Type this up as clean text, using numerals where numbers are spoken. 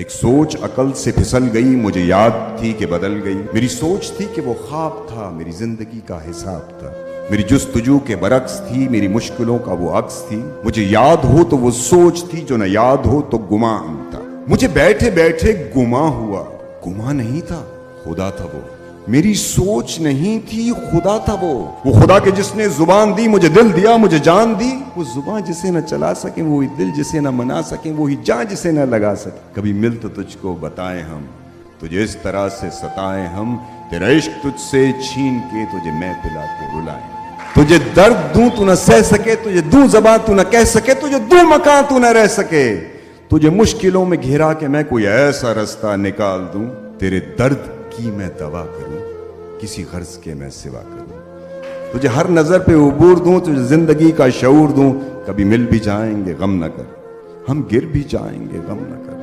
एक सोच अकल से फिसल गई, मुझे याद थी कि बदल गई। मेरी सोच थी कि वो ख्वाब था, मेरी जिंदगी का हिसाब था। मेरी जुस्तजू के बरक्स थी, मेरी मुश्किलों का वो अक्स थी। मुझे याद हो तो वो सोच थी, जो न याद हो तो गुमान था। मुझे बैठे बैठे गुमा हुआ, गुमा नहीं था, खुदा था वो। मेरी सोच नहीं थी, खुदा था वो खुदा के जिसने जुबान दी, मुझे दिल दिया, मुझे जान दी। वो जुबान जिसे न चला सके, वो दिल जिसे न मना सके, वो ही जान जिसे न लगा सके। कभी मिल तो तुझको बताएं हम, तुझे इस तरह से सताएं हम, तेरा इश्क तुझसे छीन के तुझे मैं पिला के रुलाएं। तुझे दर्द दूं तू न सह सके, तुझे दूं ज़बान तू न कह सके, तुझे दूं मकान तू न रह सके। तुझे मुश्किलों में घेरा के मैं कोई ऐसा रास्ता निकाल दूं, तेरे दर्द की मैं दवा करूं, किसी गर्ज के मैं सिवा करूं। तुझे हर नजर पे उबूर दूं, तुझे जिंदगी का शऊर दूं। कभी मिल भी जाएंगे गम न कर, हम गिर भी जाएंगे गम न कर।